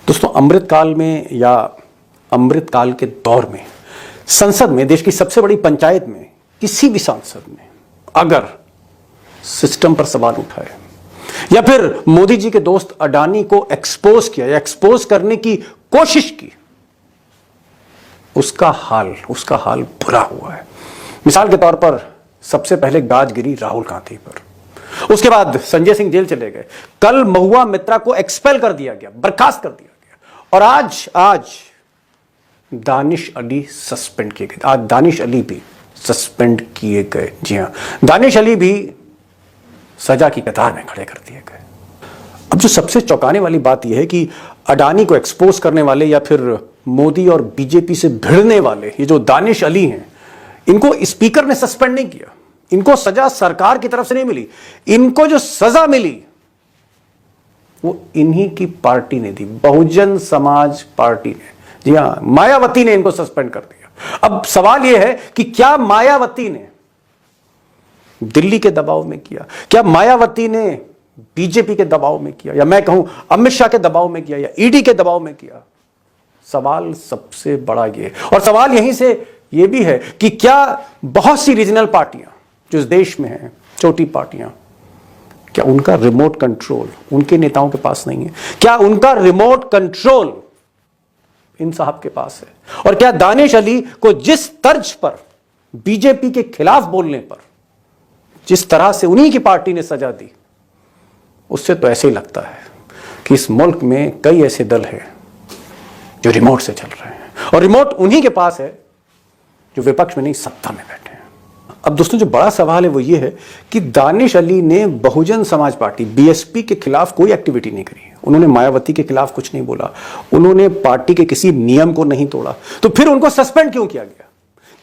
दोस्तों, अमृतकाल में या अमृतकाल के दौर में संसद में, देश की सबसे बड़ी पंचायत में, किसी भी सांसद ने अगर सिस्टम पर सवाल उठाए या फिर मोदी जी के दोस्त अडानी को एक्सपोज किया या एक्सपोज करने की कोशिश की, उसका हाल बुरा हुआ है। मिसाल के तौर पर सबसे पहले गाज गिरी राहुल गांधी पर, उसके बाद संजय सिंह जेल चले गए, कल महुआ मित्रा को एक्सपेल कर दिया गया, बर्खास्त कर दिया गया, और आज दानिश अली सस्पेंड किए गए। आज दानिश अली भी सस्पेंड किए गए। जी हां, दानिश अली भी सजा की कतार में खड़े कर दिए गए। अब जो सबसे चौंकाने वाली बात यह है कि अडानी को एक्सपोज करने वाले या फिर मोदी और बीजेपी से भिड़ने वाले ये जो दानिश अली हैं, इनको स्पीकर ने सस्पेंड नहीं किया, इनको सजा सरकार की तरफ से नहीं मिली, इनको जो सजा मिली वो इन्हीं की पार्टी ने दी, बहुजन समाज पार्टी ने। जी हां, मायावती ने इनको सस्पेंड कर दिया। अब सवाल यह है कि क्या मायावती ने दिल्ली के दबाव में किया, क्या मायावती ने बीजेपी के दबाव में किया, या मैं कहूं अमित शाह के दबाव में किया, या ईडी के दबाव में किया? सवाल सबसे बड़ा ये, और सवाल यहीं से ये भी है कि क्या बहुत सी रीजनल पार्टियां जो इस देश में हैं, छोटी पार्टियां, क्या उनका रिमोट कंट्रोल उनके नेताओं के पास नहीं है? क्या उनका रिमोट कंट्रोल इन साहब के पास है? और क्या दानिश अली को जिस तर्ज पर बीजेपी के खिलाफ बोलने पर जिस तरह से उन्हीं की पार्टी ने सजा दी, उससे तो ऐसे ही लगता है कि इस मुल्क में कई ऐसे दल हैं जो रिमोट से चल रहे हैं, और रिमोट उन्हीं के पास है जो विपक्ष में नहीं, सत्ता में बैठे हैं। अब दोस्तों, जो बड़ा सवाल है वो ये है कि दानिश अली ने बहुजन समाज पार्टी बीएसपी के खिलाफ कोई एक्टिविटी नहीं करी, उन्होंने मायावती के खिलाफ कुछ नहीं बोला, उन्होंने पार्टी के किसी नियम को नहीं तोड़ा, तो फिर उनको सस्पेंड क्यों किया गया?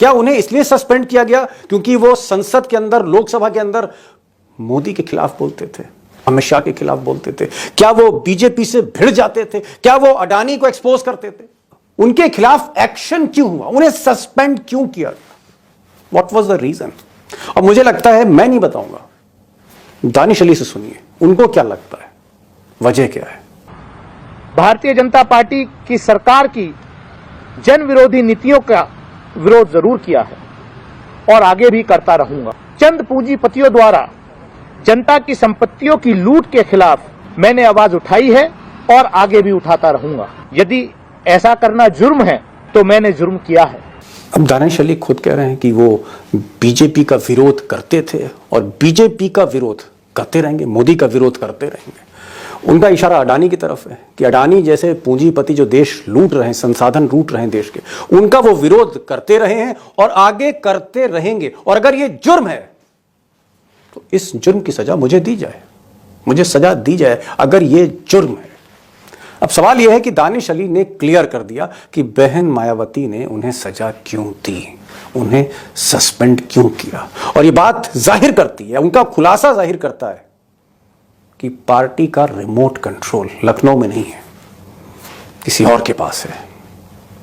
क्या उन्हें इसलिए सस्पेंड किया गया क्योंकि वो संसद के अंदर, लोकसभा के अंदर मोदी के खिलाफ बोलते थे, अमित शाह के खिलाफ बोलते थे? क्या वो बीजेपी से भिड़ जाते थे? क्या वो अडानी को एक्सपोज करते थे? उनके खिलाफ एक्शन क्यों हुआ? उन्हें सस्पेंड क्यों किया गया? What was the reason? और मुझे लगता है, मैं नहीं बताऊंगा, दानिश अली से सुनिए उनको क्या लगता है, वजह क्या है। भारतीय जनता पार्टी की सरकार की जन विरोधी नीतियों का विरोध जरूर किया है और आगे भी करता रहूंगा। चंद पूंजीपतियों द्वारा जनता की संपत्तियों की लूट के खिलाफ मैंने आवाज उठाई है और आगे भी उठाता रहूंगा। यदि ऐसा करना जुर्म है तो मैंने जुर्म किया है। अब दानिश अली खुद कह रहे हैं कि वो बीजेपी का विरोध करते थे और बीजेपी का विरोध करते रहेंगे, मोदी का विरोध करते रहेंगे। उनका इशारा अडानी की तरफ है कि अडानी जैसे पूंजीपति जो देश लूट रहे हैं, संसाधन लूट रहे हैं देश के, उनका वो विरोध करते रहे हैं और आगे करते रहेंगे। और अगर ये जुर्म है तो इस जुर्म की सजा मुझे दी जाए, मुझे सजा दी जाए अगर ये जुर्म है। अब सवाल यह है कि दानिश अली ने क्लियर कर दिया कि बहन मायावती ने उन्हें सजा क्यों दी, उन्हें सस्पेंड क्यों किया, और ये बात जाहिर करती है, उनका खुलासा जाहिर करता है कि पार्टी का रिमोट कंट्रोल लखनऊ में नहीं है, किसी और के पास है,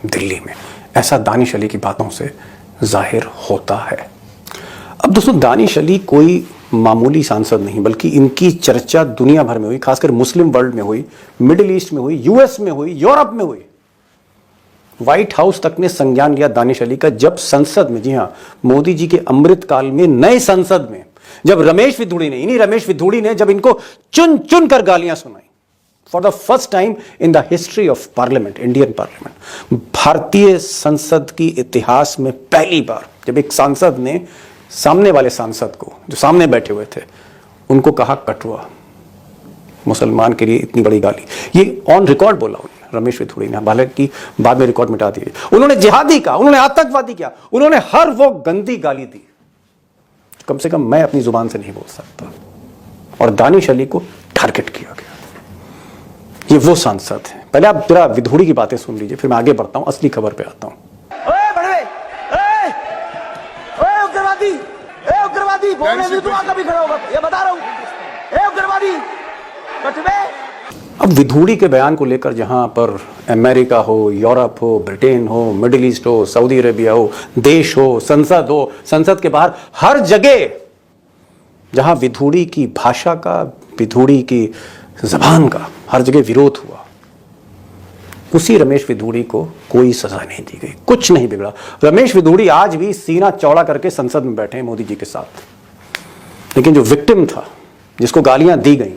दिल्ली में। ऐसा दानिश अली की बातों से जाहिर होता है। अब दोस्तों, दानिश अली कोई मामूली सांसद नहीं, बल्कि इनकी चर्चा दुनिया भर में हुई, खासकर मुस्लिम वर्ल्ड में हुई, मिडिल ईस्ट में हुई, यूएस में हुई, यूरोप में हुई। व्हाइट हाउस तक ने संज्ञान लिया दानिश अली का जब संसद में, जी हां, मोदी जी के अमृतकाल में, नए संसद में, जब रमेश विधुड़ी ने जब इनको चुन चुन कर गालियां सुनाई, for the first time in the history of parliament, Indian parliament, भारतीय संसद की इतिहास में पहली बार जब एक सांसद ने सामने वाले सांसद को, जो सामने बैठे हुए थे, उनको कहा कटुआ, मुसलमान के लिए इतनी बड़ी गाली, ये ऑन रिकॉर्ड बोला उन्होंने, रमेश विधुड़ी ने, हालांकि बाद में रिकॉर्ड मिटा दिए। उन्होंने जिहादी कहा, उन्होंने आतंकवादी किया, उन्होंने हर वो गंदी गाली दी, कम से कम मैं अपनी जुबान से नहीं बोल सकता, और दानिश अली को टारगेट किया गया। ये वो सांसद है। पहले आप जरा विधुड़ी की बातें सुन लीजिए, फिर मैं आगे बढ़ता हूं, असली खबर पे आता हूं। उग्रवादी बोलने में तो कभी खड़ा होगा, ये बता रहा हूं, उग्रवादी। अब विधुड़ी के बयान को लेकर जहां पर अमेरिका हो, यूरोप हो, ब्रिटेन हो, मिडिल ईस्ट हो, सऊदी अरेबिया हो, देश हो, संसद के बाहर हर जगह जहां विधुड़ी की भाषा का, विधुड़ी की जबान का हर जगह विरोध हुआ, उसी रमेश विधूड़ी को कोई सजा नहीं दी गई, कुछ नहीं बिगड़ा। रमेश विधूड़ी आज भी सीना चौड़ा करके संसद में बैठे हैं मोदी जी के साथ, लेकिन जो विक्टिम था, जिसको गालियां दी गई,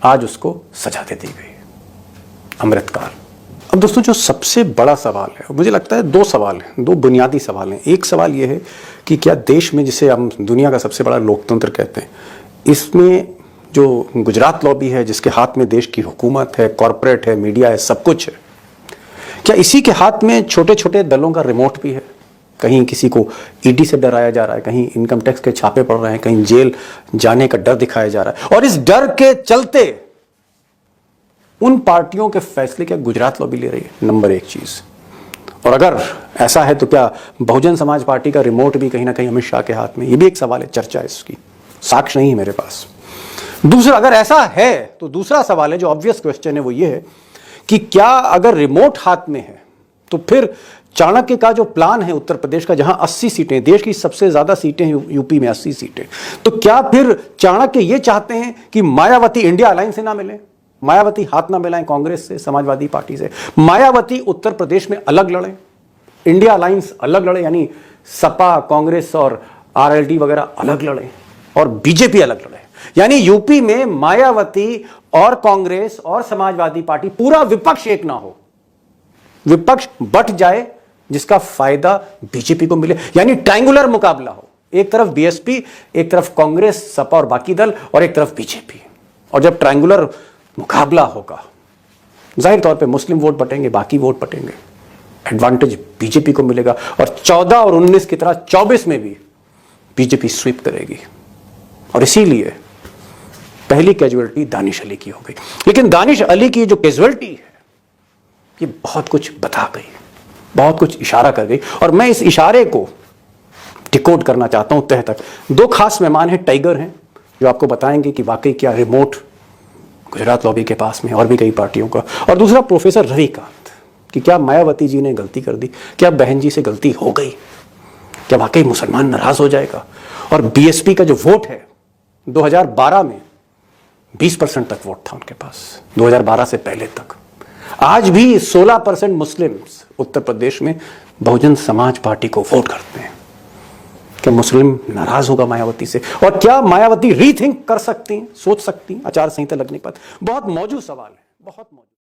आज उसको सजा दे दी गई, अमृतकाल। अब दोस्तों, जो सबसे बड़ा सवाल है, मुझे लगता है दो सवाल हैं, दो बुनियादी सवाल हैं। एक सवाल यह है कि क्या देश में, जिसे हम दुनिया का सबसे बड़ा लोकतंत्र कहते हैं, इसमें जो गुजरात लॉबी है, जिसके हाथ में देश की हुकूमत है, कॉरपोरेट है, मीडिया है, सब कुछ है, क्या इसी के हाथ में छोटे छोटे दलों का रिमोट भी है? कहीं किसी को ईडी से डराया जा रहा है, कहीं इनकम टैक्स के छापे पड़ रहे हैं, कहीं जेल जाने का डर दिखाया जा रहा है, और इस डर के चलते उन पार्टियों के फैसले क्या गुजरात लॉबी ले रही है? नंबर एक चीज। और अगर ऐसा है तो क्या बहुजन समाज पार्टी का रिमोट भी कहीं ना कहीं अमित शाह के हाथ में? ये भी एक सवाल है, चर्चा है इसकी, साक्ष्य नहीं है मेरे पास। दूसरा, अगर ऐसा है तो दूसरा सवाल है, जो ऑब्वियस क्वेश्चन है, वो ये है कि क्या अगर रिमोट हाथ में है तो फिर चाणक्य का जो प्लान है उत्तर प्रदेश का, जहां 80 सीटें, देश की सबसे ज्यादा सीटें हैं यूपी में 80 सीटें, तो क्या फिर चाणक्य ये चाहते हैं कि मायावती इंडिया अलायंस से ना मिले, मायावती हाथ ना मिलाएं कांग्रेस से, समाजवादी पार्टी से, मायावती उत्तर प्रदेश में अलग लड़े, इंडिया अलायंस अलग लड़े, यानी सपा, कांग्रेस और आरएलडी वगैरह अलग लड़े, और बीजेपी अलग लड़े, यानी यूपी में मायावती और कांग्रेस और समाजवादी पार्टी, पूरा विपक्ष एक ना हो, विपक्ष बट जाए, जिसका फायदा बीजेपी को मिले, यानी ट्रायंगुलर मुकाबला हो, एक तरफ बीएसपी, एक तरफ कांग्रेस, सपा और बाकी दल, और एक तरफ बीजेपी। और जब ट्रायंगुलर मुकाबला होगा, जाहिर तौर पे मुस्लिम वोट बटेंगे, बाकी वोट बटेंगे, एडवांटेज बीजेपी को मिलेगा, और 14 और 19 की तरह 24 में भी बीजेपी स्वीप करेगी। और इसीलिए पहली कैजुअलिटी दानिश अली की हो गई। लेकिन दानिश अली की जो कैजुअलिटी है, ये बहुत कुछ बता गई, बहुत कुछ इशारा कर गई, और मैं इस इशारे को डिकोड करना चाहता हूं तह तक। दो खास मेहमान हैं, टाइगर हैं, जो आपको बताएंगे कि वाकई क्या रिमोट गुजरात लॉबी के पास में, और भी कई पार्टियों का। और दूसरा प्रोफेसर रविकांत, कि क्या मायावती जी ने गलती कर दी, क्या बहन जी से गलती हो गई, क्या वाकई मुसलमान नाराज हो जाएगा। और बीएसपी का जो वोट है, 2012 में 20% तक वोट था उनके पास, 2012 से पहले तक। आज भी 16% मुस्लिम्स उत्तर प्रदेश में बहुजन समाज पार्टी को वोट करते हैं। क्या मुस्लिम नाराज होगा मायावती से? और क्या मायावती रीथिंक कर सकती हैं, सोच सकती हैं आचार संहिता लगने पर? बहुत मौजूद सवाल है, बहुत मौजूद।